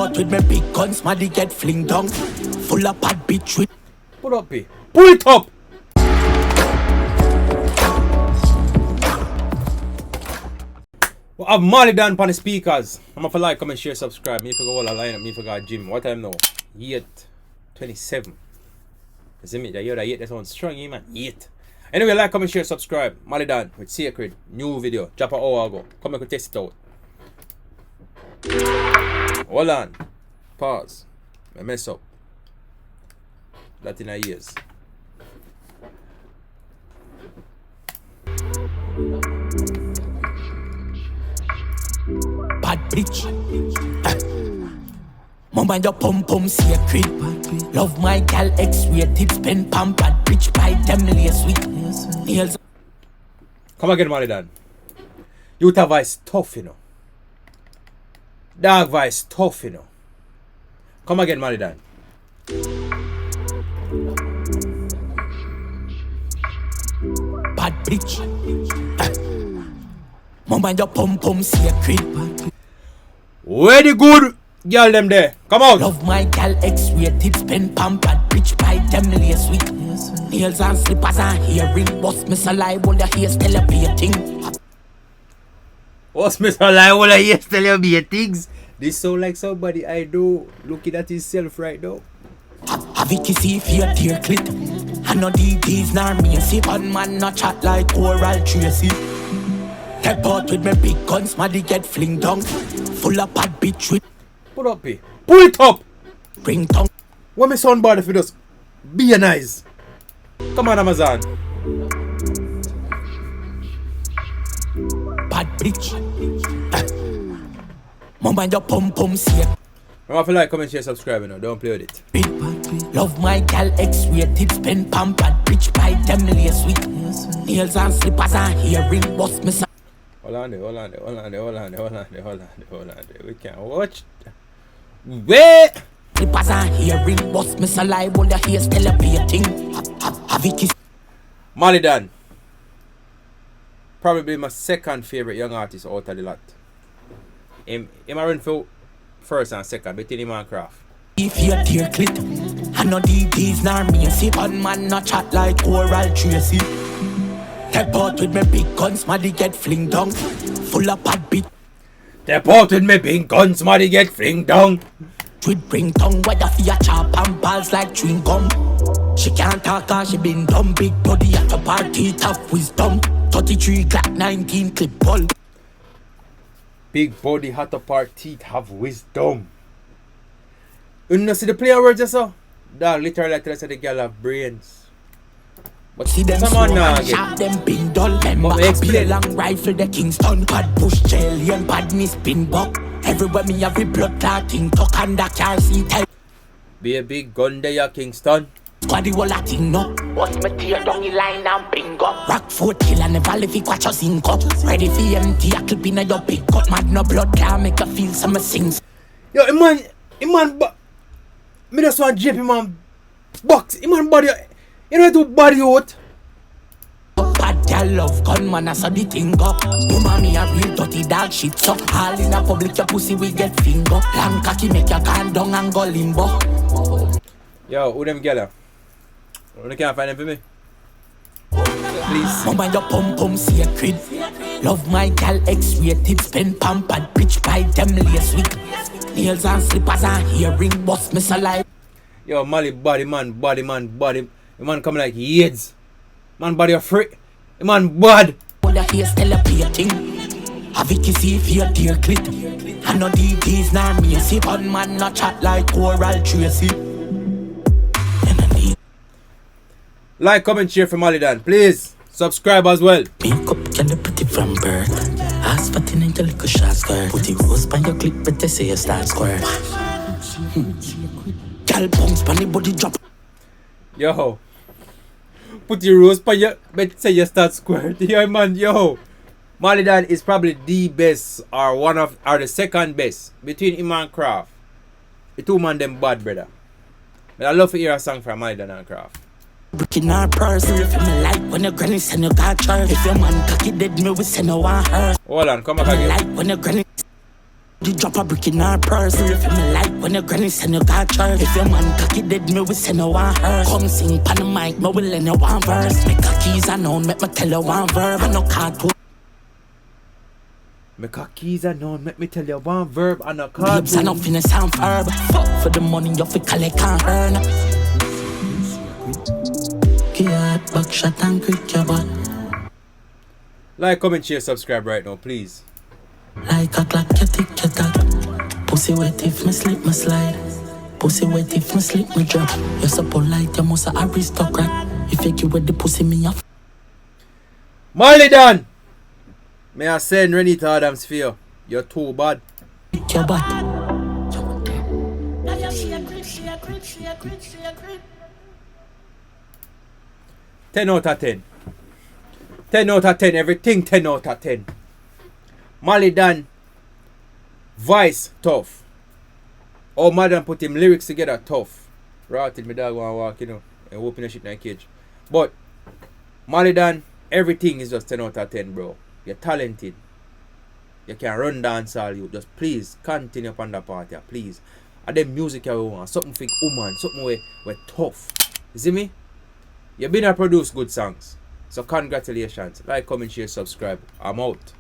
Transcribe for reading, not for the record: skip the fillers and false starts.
out with me big guns, Malie get fling down. Full of bad bitch with. Pull up, P. Pull it up! We have Malie Donn on the speakers. I'm gonna like, comment, share, subscribe. Me forgot all I line up, me forgot gym. What time now? 8:27. You see me? That 8, that sounds strong, man. 8. Anyway, like, comment, share, subscribe. Malie Donn with Sacred. New video. Drop an hour ago. Come and test it out. Hold on. Pause. I mess up. That in a years. Bad bitch. Mama your pum pum sacred. Love my gal X-rated. Spend pam bad bitch by them lace sweet. Nails. Come again, Malie Donn. Youth voice tough, you know. Dog voice tough, you know. Come again, Malie Donn. Bad bitch. Mama your pum pum sacred. Where the good girl them there? Come out. Love my gal X-rated. Spend pam bad bitch by them lace sweet. Nails and slippers and earring. Bust me alive all your hair still a be a thing. What's Mr. Lie? All I hear tell you be things. This sound like somebody I know looking at himself right now. Have it to see if you're dear clit. I know these nor me. See one man not chat like oral Tracy. Step out with me big guns, Malie get fling down. Full of bad bitch with. Pull up, P. Pull it up. Bring down. What me sound bad if you just be nice? Come on, Amazon. Bad bitch. Mama your pum pum see. Remember to like, comment, share, subscribe, you know. Don't play with it. Love my gal X-rated. Spend pam bad bitch by them lace sweet. Nails and slippers and earring. Bust me. Hold on there. We can't watch. Wait. Slippers and earring. Bust me alive all your hair still a be a thing. Have it kiss. Malie Donn. Probably my second favorite young artist out of the lot. Him I run for first and second between him and Craft. If you're dear clit, I know these nor me. See one man not chat like oral Tracy. Step out with me big guns, Malie get fling down. Full of bad bitch. Step out with me big guns, Malie get fling down. With bring tongue, whether for your chop and balls like chewing gum. She can't talk cause she been dumb. Big body at the party, tough wisdom. 33 Glock 19 clip ball. Big body, hot apart teeth, have wisdom. You know see the player words just so? Dog literally like to say the girl have brains. But see them someone now shot them pin dull. Remember be a long rifle the Kingston. Bad push jelly and badness pin buck. Everywhere me have a blood clotting tuck and the car seat. Be a big gun there ya Kingston. Squaddy wall Latin no. What's me tear down the line and bingo. Rock 4 kill and never leave it watch us in cup. Ready for empty a clip in your big cut. Mad no blood can make you feel some sings. Yo, man, me just want JP man box. Man body, you know to body out. Bad girl love gunman, I saw the thing go. Woman me a real dirty dog shit so. All in a public your pussy we get finger. Long cocky make you can down and go limbo. Yo, who them gala? You can't find them for me? Please. Mama your pum pum sacred. Love my gal X-rated. Spend pam bad bitch by them lace sweet. Nails and slippers and earring. Bust me alive. Yo, Malie body. The man come like AIDS. Man body a freak. The man bad. All your hair still a be a thing. Have it to see if you're dear clit. I know these nor me. See one man not chat like oral Tracy. Like, comment, share for Malie Donn. Please, subscribe as well. Make up can you pretty from birth. Ask for tin and your little short skirt. Put the rose by your clip, but they say you start square. Gal bounce pan the body drop. Yo. Put the rose by your, but say you start square. Yo, man, yo. Malie Donn is probably the best or the second best between him and Craft. The two man them bad, brother. But I love to hear a song from Malie Donn and Craft. Breaking our purse, if you me like when your granny send you got church. If your man cocky dead, me we send you one her. Hold on, come back again. Like when your granny. You drop a brick in our purse. If you me like when your granny send you got church. If your man cocky dead, me will send you one her. Come sing pan the mic, me will lend you one verse. Make a keys unknown, make me tell you one verb. I no cartoon. Make a keys unknown, make me tell you one verb and a card. Babes, I don't finish sound verb. Fuck for the money, you fi collect can't earn. Yeah, back shot and quick your butt. Like, comment, share, subscribe right now, please. Like a clock, you tick your tack. Pussy wet if me slip, me slide. Pussy wet if me slip, me drop. You're so polite, you must a aristocrat. If you give with the pussy, me off. Malie Donn! May I send Renita Adams for you? You're too bad. Pick your butt. 10 out of 10. 10 out of 10. Everything 10 out of 10. Malie Donn. Voice tough. Oh, madam put him lyrics together tough. Right till my dog wanna walk, you know, and open the shit in a cage. But Malie Donn, everything is just 10 out of 10, bro. You're talented. You can run dancehall, you just please continue upon the party, please. And then music you want, something for woman, something where tough. You see me? You've been a produce good songs. So congratulations. Like, comment, share, subscribe. I'm out.